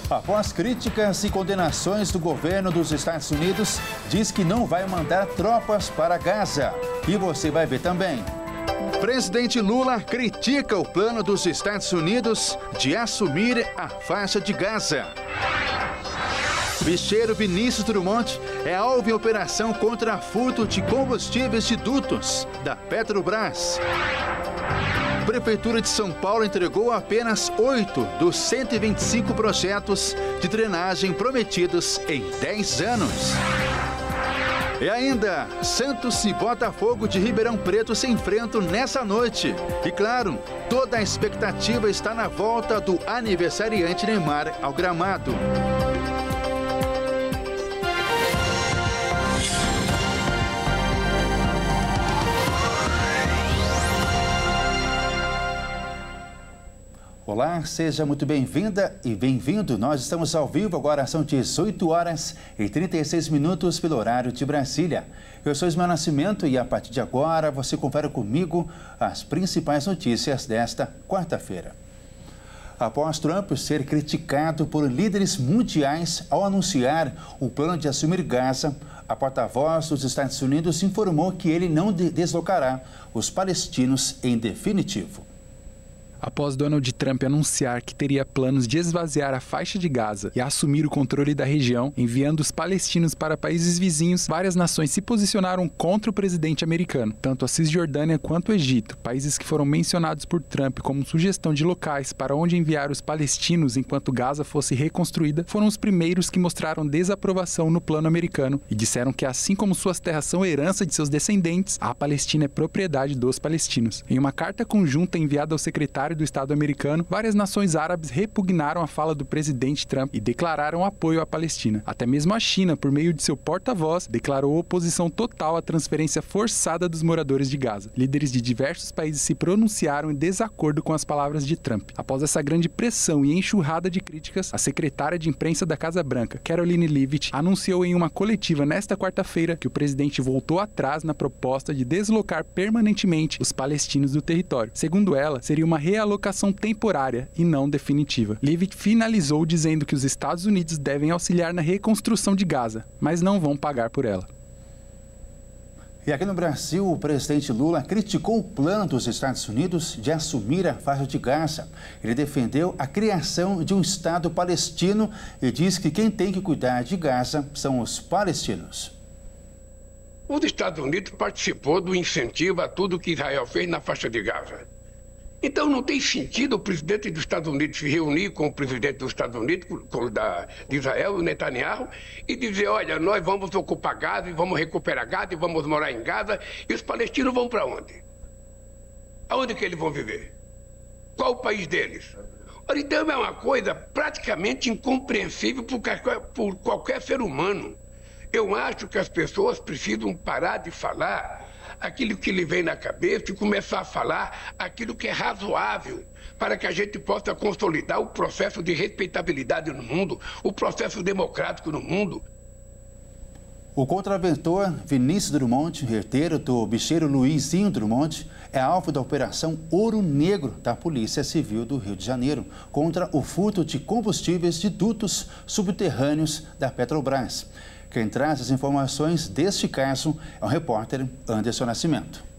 Após críticas e condenações do governo dos Estados Unidos, diz que não vai mandar tropas para Gaza. E você vai ver também. Presidente Lula critica o plano dos Estados Unidos de assumir a faixa de Gaza. Bicheiro Vinícius Drummond é alvo em operação contra furto de combustíveis de dutos da Petrobras. Prefeitura de São Paulo entregou apenas 8 dos 125 projetos de drenagem prometidos em 10 anos. E ainda, Santos e Botafogo de Ribeirão Preto se enfrentam nessa noite. E claro, toda a expectativa está na volta do aniversariante Neymar ao gramado. Olá, seja muito bem-vinda e bem-vindo. Nós estamos ao vivo, agora são 18 horas e 36 minutos pelo horário de Brasília. Eu sou Ismael Nascimento e a partir de agora você confere comigo as principais notícias desta quarta-feira. Após Trump ser criticado por líderes mundiais ao anunciar o plano de assumir Gaza, a porta-voz dos Estados Unidos informou que ele não deslocará os palestinos em definitivo. Após Donald Trump anunciar que teria planos de esvaziar a faixa de Gaza e assumir o controle da região, enviando os palestinos para países vizinhos, várias nações se posicionaram contra o presidente americano. Tanto a Cisjordânia quanto o Egito, países que foram mencionados por Trump como sugestão de locais para onde enviar os palestinos enquanto Gaza fosse reconstruída, foram os primeiros que mostraram desaprovação no plano americano e disseram que, assim como suas terras são herança de seus descendentes, a Palestina é propriedade dos palestinos. Em uma carta conjunta enviada ao secretário do Estado americano, várias nações árabes repugnaram a fala do presidente Trump e declararam apoio à Palestina. Até mesmo a China, por meio de seu porta-voz, declarou oposição total à transferência forçada dos moradores de Gaza. Líderes de diversos países se pronunciaram em desacordo com as palavras de Trump. Após essa grande pressão e enxurrada de críticas, a secretária de imprensa da Casa Branca, Karoline Leavitt, anunciou em uma coletiva nesta quarta-feira que o presidente voltou atrás na proposta de deslocar permanentemente os palestinos do território. Segundo ela, seria uma realocação temporária e não definitiva. Leavitt finalizou dizendo que os Estados Unidos devem auxiliar na reconstrução de Gaza, mas não vão pagar por ela. E aqui no Brasil, o presidente Lula criticou o plano dos Estados Unidos de assumir a faixa de Gaza. Ele defendeu a criação de um Estado palestino e diz que quem tem que cuidar de Gaza são os palestinos. Os Estados Unidos participou do incentivo a tudo que Israel fez na faixa de Gaza. Então não tem sentido o presidente dos Estados Unidos se reunir com o presidente dos Estados Unidos, de Israel, o Netanyahu, e dizer, olha, nós vamos ocupar Gaza e vamos recuperar Gaza e vamos morar em Gaza, e os palestinos vão para onde? Aonde que eles vão viver? Qual o país deles? Ora, então é uma coisa praticamente incompreensível por qualquer ser humano. Eu acho que as pessoas precisam parar de falar aquilo que lhe vem na cabeça e começar a falar aquilo que é razoável para que a gente possa consolidar o processo de respeitabilidade no mundo, o processo democrático no mundo. O contraventor Vinícius Drummond, herdeiro do bicheiro Luizinho Drummond, é alvo da Operação Ouro Negro da Polícia Civil do Rio de Janeiro contra o furto de combustíveis de dutos subterrâneos da Petrobras. Quem traz as informações deste caso é o repórter Anderson Nascimento.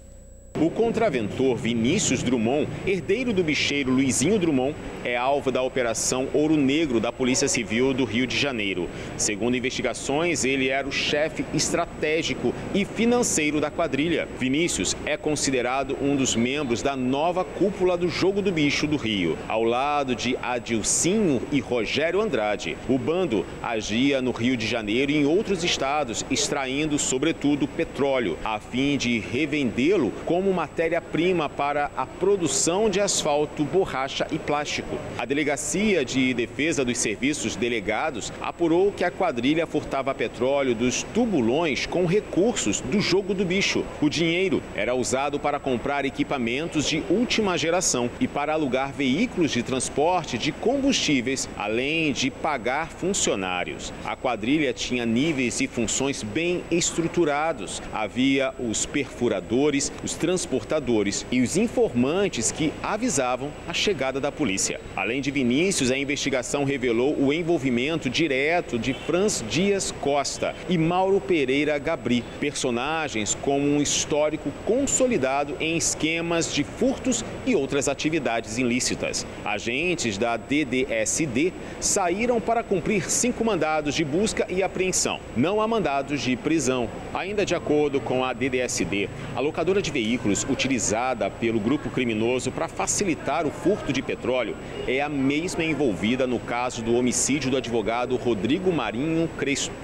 O contraventor Vinícius Drummond, herdeiro do bicheiro Luizinho Drummond, é alvo da Operação Ouro Negro da Polícia Civil do Rio de Janeiro. Segundo investigações, ele era o chefe estratégico e financeiro da quadrilha. Vinícius é considerado um dos membros da nova cúpula do Jogo do Bicho do Rio. Ao lado de Adilcinho e Rogério Andrade, o bando agia no Rio de Janeiro e em outros estados, extraindo, sobretudo, petróleo, a fim de revendê-lo como matéria-prima para a produção de asfalto, borracha e plástico. A Delegacia de Defesa dos Serviços Delegados apurou que a quadrilha furtava petróleo dos tubulões com recursos do Jogo do Bicho. O dinheiro era usado para comprar equipamentos de última geração e para alugar veículos de transporte de combustíveis, além de pagar funcionários. A quadrilha tinha níveis e funções bem estruturados. Havia os perfuradores, os transportadores transportadores e os informantes que avisavam a chegada da polícia. Além de Vinícius, a investigação revelou o envolvimento direto de Franz Dias Costa e Mauro Pereira Gabri, personagens com um histórico consolidado em esquemas de furtos e outras atividades ilícitas. Agentes da DDSD saíram para cumprir 5 mandados de busca e apreensão. Não há mandados de prisão. Ainda de acordo com a DDSD, a locadora de veículos utilizada pelo grupo criminoso para facilitar o furto de petróleo é a mesma envolvida no caso do homicídio do advogado Rodrigo Marinho Crespo,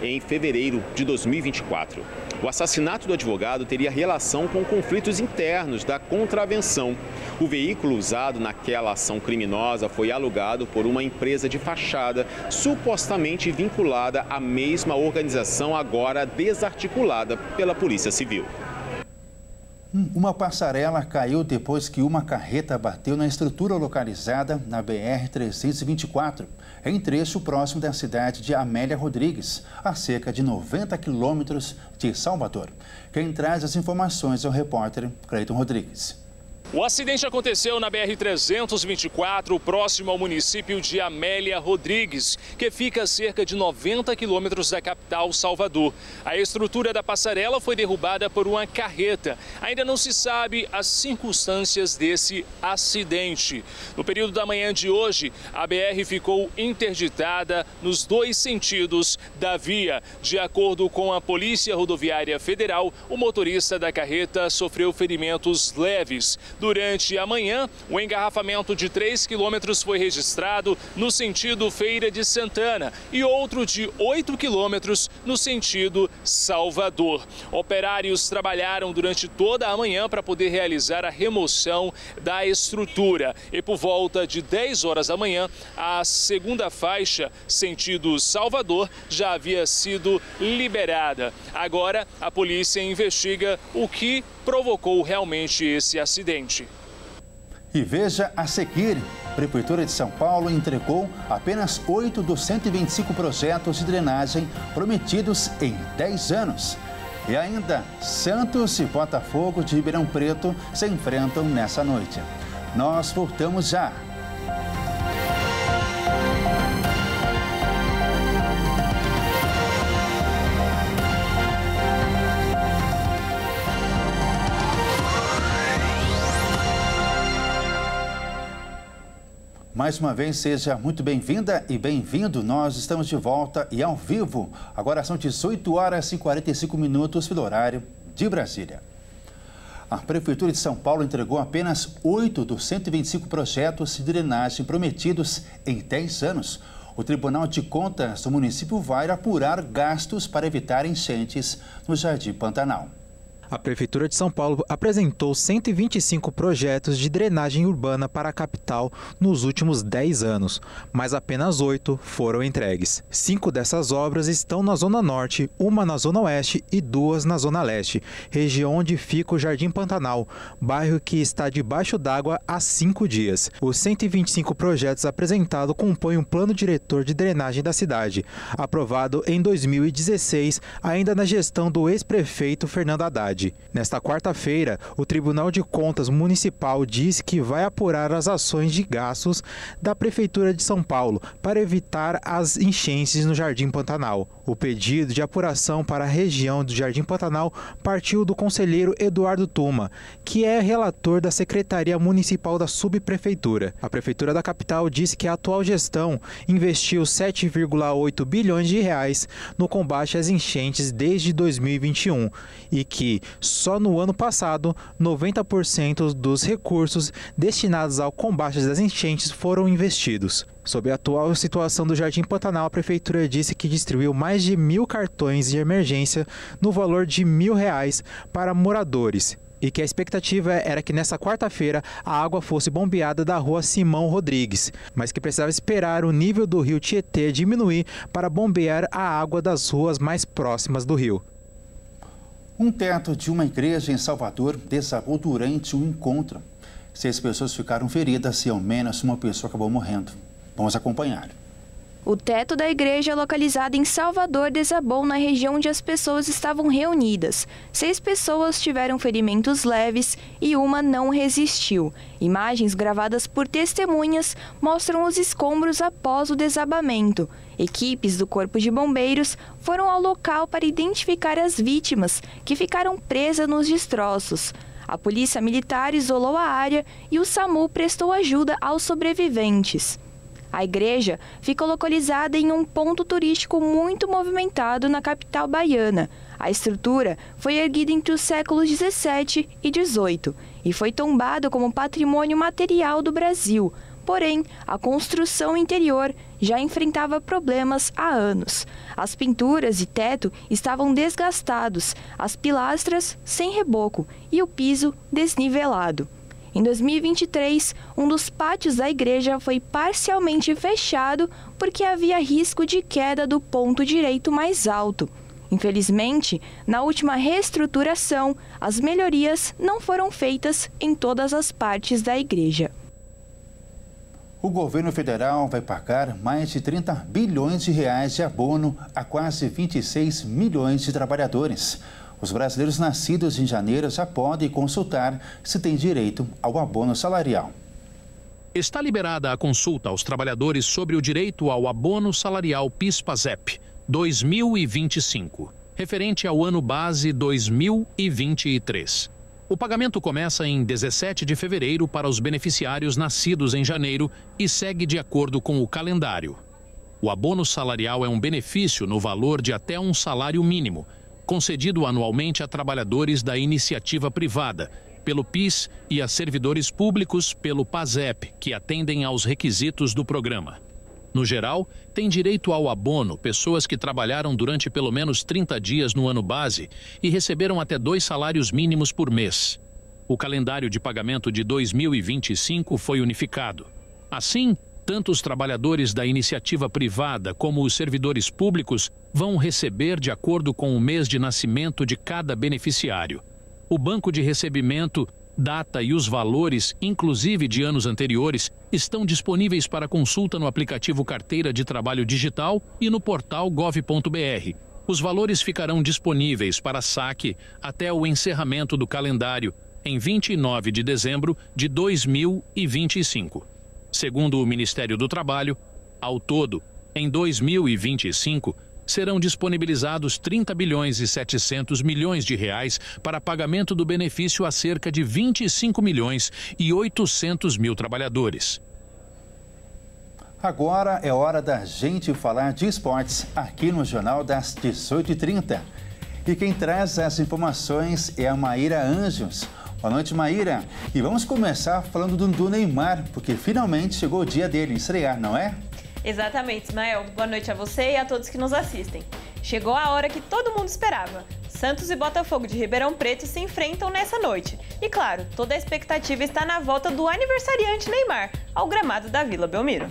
em fevereiro de 2024. O assassinato do advogado teria relação com conflitos internos da contravenção. O veículo usado naquela ação criminosa foi alugado por uma empresa de fachada, supostamente vinculada à mesma organização, agora desarticulada pela Polícia Civil. Uma passarela caiu depois que uma carreta bateu na estrutura localizada na BR-324, em trecho próximo da cidade de Amélia Rodrigues, a cerca de 90 quilômetros de Salvador. Quem traz as informações é o repórter Cleiton Rodrigues. O acidente aconteceu na BR-324, próximo ao município de Amélia Rodrigues, que fica a cerca de 90 quilômetros da capital, Salvador. A estrutura da passarela foi derrubada por uma carreta. Ainda não se sabe as circunstâncias desse acidente. No período da manhã de hoje, a BR ficou interditada nos 2 sentidos da via. De acordo com a Polícia Rodoviária Federal, o motorista da carreta sofreu ferimentos leves. Durante a manhã, o engarrafamento de 3 quilômetros foi registrado no sentido Feira de Santana e outro de 8 quilômetros no sentido Salvador. Operários trabalharam durante toda a manhã para poder realizar a remoção da estrutura. E por volta de 10 horas da manhã, a segunda faixa, sentido Salvador, já havia sido liberada. Agora, a polícia investiga o que provocou realmente esse acidente. E veja a seguir, a Prefeitura de São Paulo entregou apenas 8 dos 125 projetos de drenagem prometidos em 10 anos. E ainda, Santos e Botafogo de Ribeirão Preto se enfrentam nessa noite. Nós voltamos já. Mais uma vez, seja muito bem-vinda e bem-vindo. Nós estamos de volta e ao vivo. Agora são 18 horas e 45 minutos pelo horário de Brasília. A Prefeitura de São Paulo entregou apenas 8 dos 125 projetos de drenagem prometidos em 10 anos. O Tribunal de Contas do município vai apurar gastos para evitar enchentes no Jardim Pantanal. A Prefeitura de São Paulo apresentou 125 projetos de drenagem urbana para a capital nos últimos 10 anos, mas apenas 8 foram entregues. 5 dessas obras estão na Zona Norte, uma na Zona Oeste e 2 na Zona Leste, região onde fica o Jardim Pantanal, bairro que está debaixo d'água há 5 dias. Os 125 projetos apresentados compõem um plano diretor de drenagem da cidade, aprovado em 2016, ainda na gestão do ex-prefeito Fernando Haddad. Nesta quarta-feira, o Tribunal de Contas Municipal disse que vai apurar as ações de gastos da Prefeitura de São Paulo para evitar as enchentes no Jardim Pantanal. O pedido de apuração para a região do Jardim Pantanal partiu do conselheiro Eduardo Tuma, que é relator da Secretaria Municipal da Subprefeitura. A Prefeitura da capital disse que a atual gestão investiu 7,8 bilhões de reais no combate às enchentes desde 2021 e que, só no ano passado, 90% dos recursos destinados ao combate das enchentes foram investidos. Sob a atual situação do Jardim Pantanal, a Prefeitura disse que distribuiu mais de 1.000 cartões de emergência no valor de R$1.000 para moradores e que a expectativa era que nesta quarta-feira a água fosse bombeada da rua Simão Rodrigues, mas que precisava esperar o nível do rio Tietê diminuir para bombear a água das ruas mais próximas do rio. Um teto de uma igreja em Salvador desabou durante um encontro. 6 pessoas ficaram feridas e ao menos uma pessoa acabou morrendo. Vamos acompanhar. O teto da igreja localizada em Salvador desabou na região onde as pessoas estavam reunidas. 6 pessoas tiveram ferimentos leves e uma não resistiu. Imagens gravadas por testemunhas mostram os escombros após o desabamento. Equipes do Corpo de Bombeiros foram ao local para identificar as vítimas, que ficaram presas nos destroços. A Polícia Militar isolou a área e o SAMU prestou ajuda aos sobreviventes. A igreja fica localizada em um ponto turístico muito movimentado na capital baiana. A estrutura foi erguida entre os séculos 17 e 18 e foi tombada como patrimônio material do Brasil. Porém, a construção interior já enfrentava problemas há anos. As pinturas e teto estavam desgastados, as pilastras sem reboco e o piso desnivelado. Em 2023, um dos pátios da igreja foi parcialmente fechado porque havia risco de queda do ponto direito mais alto. Infelizmente, na última reestruturação, as melhorias não foram feitas em todas as partes da igreja. O governo federal vai pagar mais de 30 bilhões de reais de abono a quase 26 milhões de trabalhadores. Os brasileiros nascidos em janeiro já podem consultar se têm direito ao abono salarial. Está liberada a consulta aos trabalhadores sobre o direito ao abono salarial PIS/PASEP 2025, referente ao ano base 2023. O pagamento começa em 17 de fevereiro para os beneficiários nascidos em janeiro e segue de acordo com o calendário. O abono salarial é um benefício no valor de até um salário mínimo, concedido anualmente a trabalhadores da iniciativa privada, pelo PIS, e a servidores públicos pelo PASEP, que atendem aos requisitos do programa. No geral, têm direito ao abono pessoas que trabalharam durante pelo menos 30 dias no ano base e receberam até 2 salários mínimos por mês. O calendário de pagamento de 2025 foi unificado. Assim, tanto os trabalhadores da iniciativa privada como os servidores públicos vão receber de acordo com o mês de nascimento de cada beneficiário. O banco de recebimento, data e os valores, inclusive de anos anteriores, estão disponíveis para consulta no aplicativo Carteira de Trabalho Digital e no portal gov.br. Os valores ficarão disponíveis para saque até o encerramento do calendário, em 29 de dezembro de 2025. Segundo o Ministério do Trabalho, ao todo, em 2025, serão disponibilizados 30 bilhões e 700 milhões de reais para pagamento do benefício a cerca de 25 milhões e 800 mil trabalhadores. Agora é hora da gente falar de esportes aqui no Jornal das 18h30. E quem traz as informações é a Maíra Anjos. Boa noite, Maíra. E vamos começar falando do Neymar, porque finalmente chegou o dia dele estrear, não é? Exatamente, Ismael. Boa noite a você e a todos que nos assistem. Chegou a hora que todo mundo esperava. Santos e Botafogo de Ribeirão Preto se enfrentam nessa noite. E claro, toda a expectativa está na volta do aniversariante Neymar ao gramado da Vila Belmiro.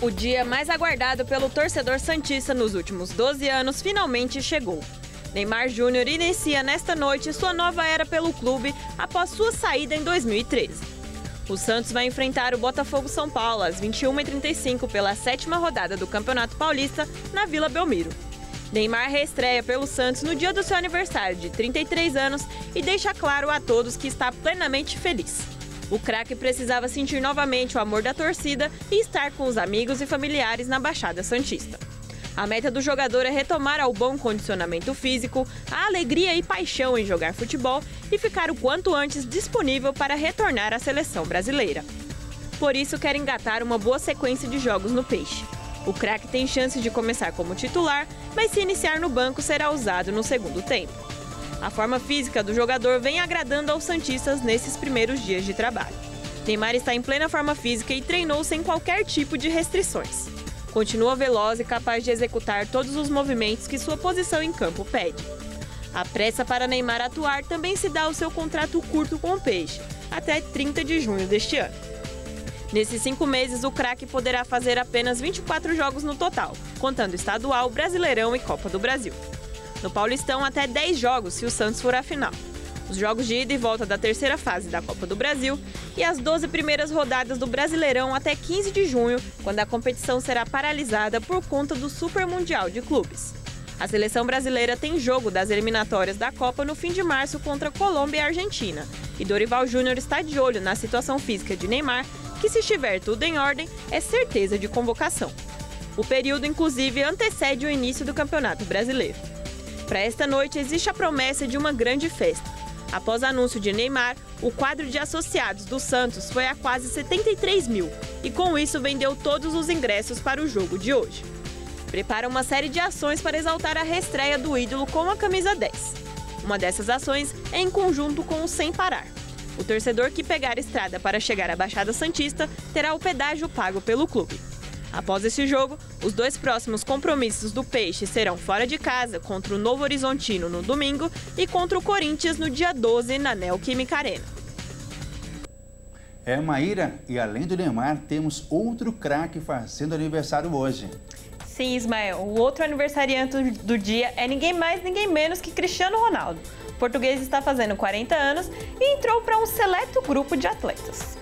O dia mais aguardado pelo torcedor santista nos últimos 12 anos finalmente chegou. Neymar Júnior inicia nesta noite sua nova era pelo clube após sua saída em 2013. O Santos vai enfrentar o Botafogo São Paulo às 21h35 pela 7ª rodada do Campeonato Paulista na Vila Belmiro. Neymar reestreia pelo Santos no dia do seu aniversário de 33 anos e deixa claro a todos que está plenamente feliz. O craque precisava sentir novamente o amor da torcida e estar com os amigos e familiares na Baixada Santista. A meta do jogador é retomar ao bom condicionamento físico, a alegria e paixão em jogar futebol e ficar o quanto antes disponível para retornar à seleção brasileira. Por isso, quer engatar uma boa sequência de jogos no Peixe. O craque tem chance de começar como titular, mas se iniciar no banco será usado no segundo tempo. A forma física do jogador vem agradando aos santistas nesses primeiros dias de trabalho. Neymar está em plena forma física e treinou sem qualquer tipo de restrições. Continua veloz e capaz de executar todos os movimentos que sua posição em campo pede. A pressa para Neymar atuar também se dá ao seu contrato curto com o Peixe, até 30 de junho deste ano. Nesses 5 meses, o craque poderá fazer apenas 24 jogos no total, contando estadual, Brasileirão e Copa do Brasil. No Paulistão, até 10 jogos se o Santos for à final. os jogos de ida e volta da terceira fase da Copa do Brasil e as 12 primeiras rodadas do Brasileirão até 15 de junho, quando a competição será paralisada por conta do Super Mundial de Clubes. A seleção brasileira tem jogo das eliminatórias da Copa no fim de março contra Colômbia e Argentina. E Dorival Júnior está de olho na situação física de Neymar, que, se estiver tudo em ordem, é certeza de convocação. O período, inclusive, antecede o início do Campeonato Brasileiro. Para esta noite, existe a promessa de uma grande festa. Após anúncio de Neymar, o quadro de associados do Santos foi a quase 73 mil e, com isso, vendeu todos os ingressos para o jogo de hoje. Prepara uma série de ações para exaltar a reestreia do ídolo com a camisa 10. Uma dessas ações é em conjunto com o Sem Parar. O torcedor que pegar a estrada para chegar à Baixada Santista terá o pedágio pago pelo clube. Após esse jogo, os 2 próximos compromissos do Peixe serão fora de casa, contra o Novo Horizontino no domingo e contra o Corinthians no dia 12 na Neoquímica Arena. Maíra, e além do Neymar, temos outro craque fazendo aniversário hoje. Sim, Ismael, o outro aniversariante do dia é ninguém mais, ninguém menos que Cristiano Ronaldo. O português está fazendo 40 anos e entrou para um seleto grupo de atletas.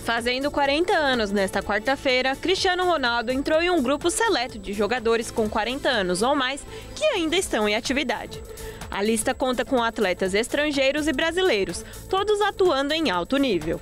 Fazendo 40 anos nesta quarta-feira, Cristiano Ronaldo entrou em um grupo seleto de jogadores com 40 anos ou mais que ainda estão em atividade. A lista conta com atletas estrangeiros e brasileiros, todos atuando em alto nível.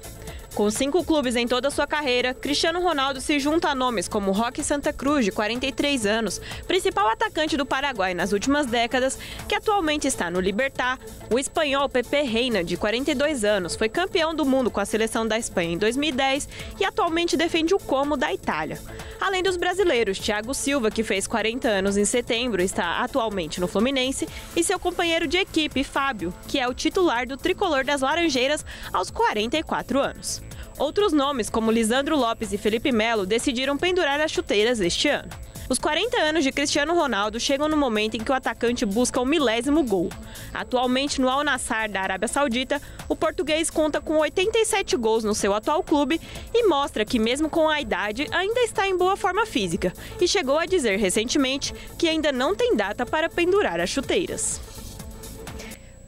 Com 5 clubes em toda a sua carreira, Cristiano Ronaldo se junta a nomes como Roque Santa Cruz, de 43 anos, principal atacante do Paraguai nas últimas décadas, que atualmente está no Libertad, o espanhol Pepe Reina, de 42 anos, foi campeão do mundo com a seleção da Espanha em 2010 e atualmente defende o Como da Itália. Além dos brasileiros, Thiago Silva, que fez 40 anos em setembro, está atualmente no Fluminense, e seu companheiro de equipe, Fábio, que é o titular do tricolor das Laranjeiras aos 44 anos. Outros nomes, como Lisandro Lopes e Felipe Melo, decidiram pendurar as chuteiras este ano. Os 40 anos de Cristiano Ronaldo chegam no momento em que o atacante busca o 1000º gol. Atualmente no Al Nassr da Arábia Saudita, o português conta com 87 gols no seu atual clube e mostra que, mesmo com a idade, ainda está em boa forma física e chegou a dizer recentemente que ainda não tem data para pendurar as chuteiras.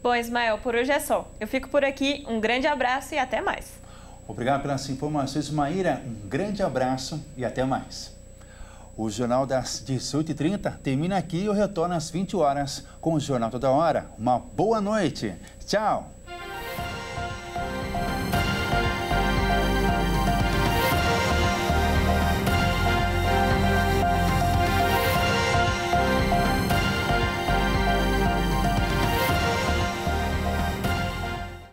Bom, Ismael, por hoje é só. Eu fico por aqui, um grande abraço e até mais. Obrigado pelas informações, Maíra. Um grande abraço e até mais. O Jornal das 18h30 termina aqui e eu retorno às 20 horas com o Jornal Toda Hora. Uma boa noite. Tchau.